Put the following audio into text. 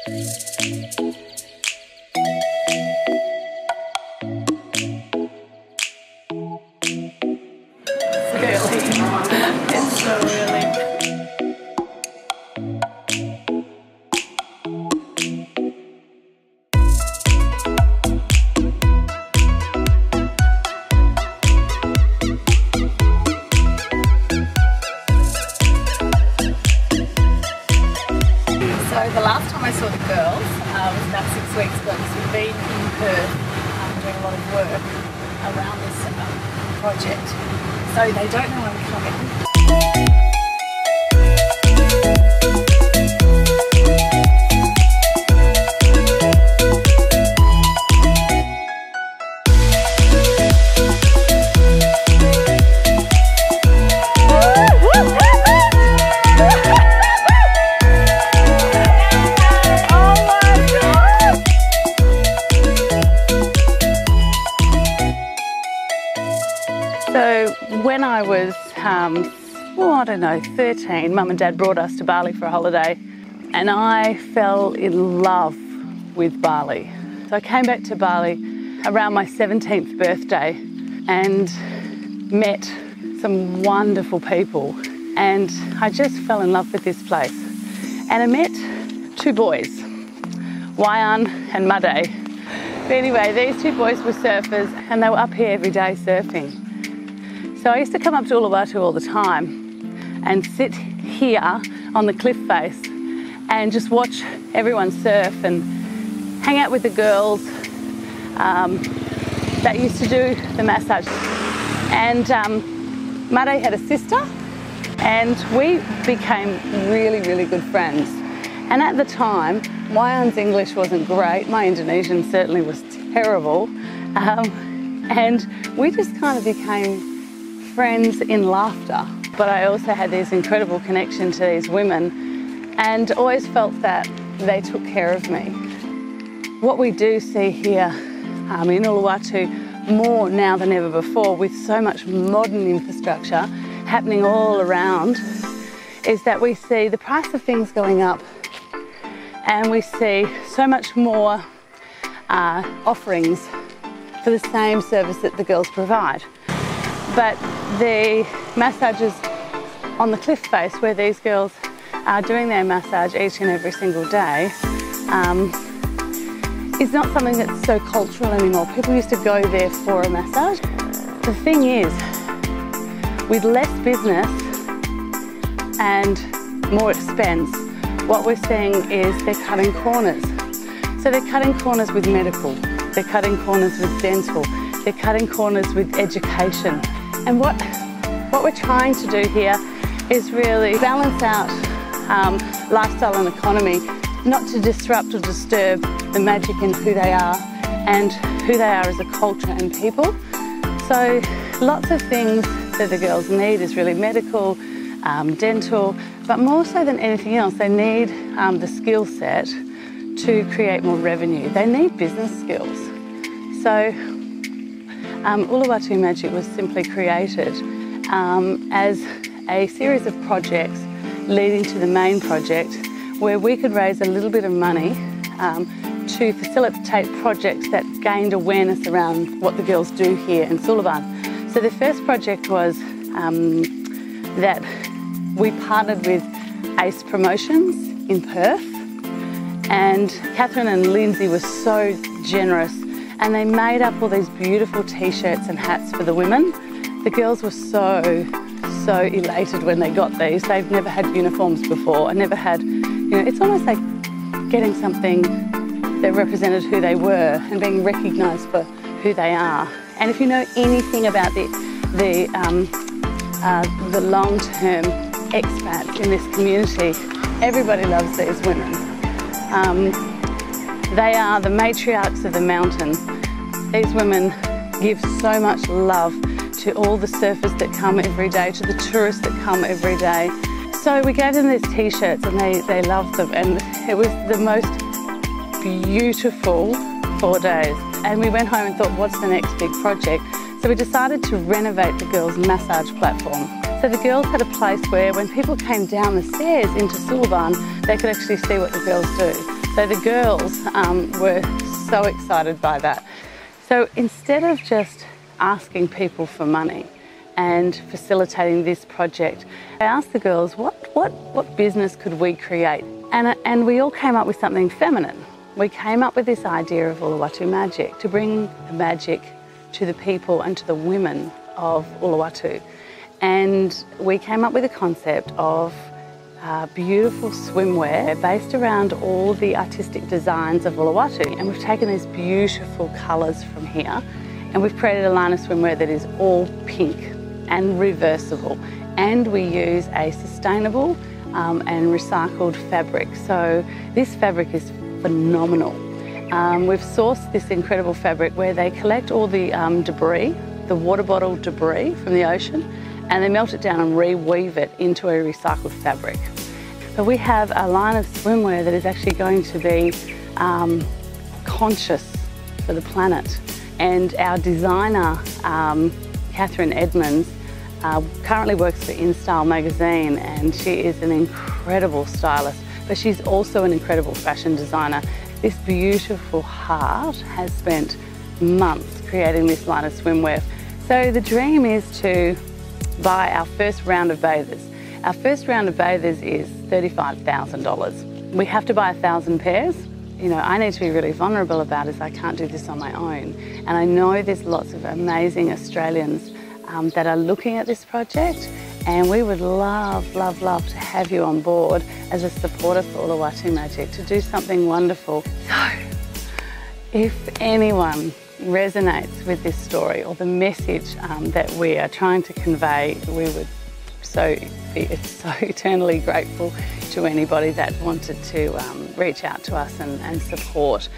It's so early. So the last time I saw the girls was about 6 weeks ago, because we've been in Perth doing a lot of work around this project. So they don't know I'm coming. So when I was, I don't know, 13, Mum and Dad brought us to Bali for a holiday, and I fell in love with Bali. So I came back to Bali around my 17th birthday and met some wonderful people, and I just fell in love with this place. And I met two boys, Wayan and Made. But anyway, these two boys were surfers, and they were up here every day surfing. So I used to come up to Ulawatu all the time and sit here on the cliff face and just watch everyone surf and hang out with the girls that used to do the massage. And Made had a sister, and we became really, really good friends. And at the time, Wayan's English wasn't great. My Indonesian certainly was terrible. And we just kind of became friends in laughter. But I also had this incredible connection to these women, and always felt that they took care of me. What we do see here in Ulawatu more now than ever before, with so much modern infrastructure happening all around, is that we see the price of things going up, and we see so much more offerings for the same service that the girls provide. But the massages on the cliff face, where these girls are doing their massage each and every single day, is not something that's so cultural anymore. People used to go there for a massage. The thing is, with less business and more expense, what we're seeing is they're cutting corners. So they're cutting corners with medical, they're cutting corners with dental, they're cutting corners with education. And what we're trying to do here is really balance out lifestyle and economy, not to disrupt or disturb the magic in who they are and who they are as a culture and people. So lots of things that the girls need is really medical, dental, but more so than anything else, they need the skill set to create more revenue. They need business skills. So Ulawatu Magic was simply created as a series of projects leading to the main project, where we could raise a little bit of money to facilitate projects that gained awareness around what the girls do here in Sulawesi. So the first project was that we partnered with Ace Promotions in Perth, and Catherine and Lindsay were so generous, and they made up all these beautiful t-shirts and hats for the women. The girls were so elated when they got these. They've never had uniforms before, and never had, it's almost like getting something that represented who they were and being recognised for who they are. And if you know anything about the long-term expats in this community, everybody loves these women. They are the matriarchs of the mountain. These women give so much love to all the surfers that come every day, to the tourists that come every day. So we gave them these t-shirts, and they loved them, and it was the most beautiful 4 days. And we went home and thought, what's the next big project? So we decided to renovate the girls' massage platform. So the girls had a place where when people came down the stairs into Sulawesi, they could actually see what the girls do. So the girls were so excited by that. So instead of just asking people for money and facilitating this project, I asked the girls, what business could we create? And we all came up with something feminine. We came up with this idea of Ulawatu Magic, to bring the magic to the people and to the women of Ulawatu. And we came up with a concept of beautiful swimwear based around all the artistic designs of Ulawatu. And we've taken these beautiful colours from here and we've created a line of swimwear that is all pink and reversible. And we use a sustainable and recycled fabric. So this fabric is phenomenal. We've sourced this incredible fabric where they collect all the debris, the water bottle debris from the ocean, and they melt it down and reweave it into a recycled fabric. So we have a line of swimwear that is actually going to be conscious for the planet. And our designer, Catherine Edmonds, currently works for InStyle magazine, and she is an incredible stylist, but she's also an incredible fashion designer. This beautiful heart has spent months creating this line of swimwear. So the dream is to buy our first round of bathers. Our first round of bathers is $35,000. We have to buy 1,000 pairs. You know, I need to be really vulnerable about it, as I can't do this on my own. And I know there's lots of amazing Australians that are looking at this project, and we would love, love, love to have you on board as a supporter for Ulawatu Magic to do something wonderful. So, if anyone resonates with this story or the message that we are trying to convey, we would be so eternally grateful to anybody that wanted to reach out to us and support.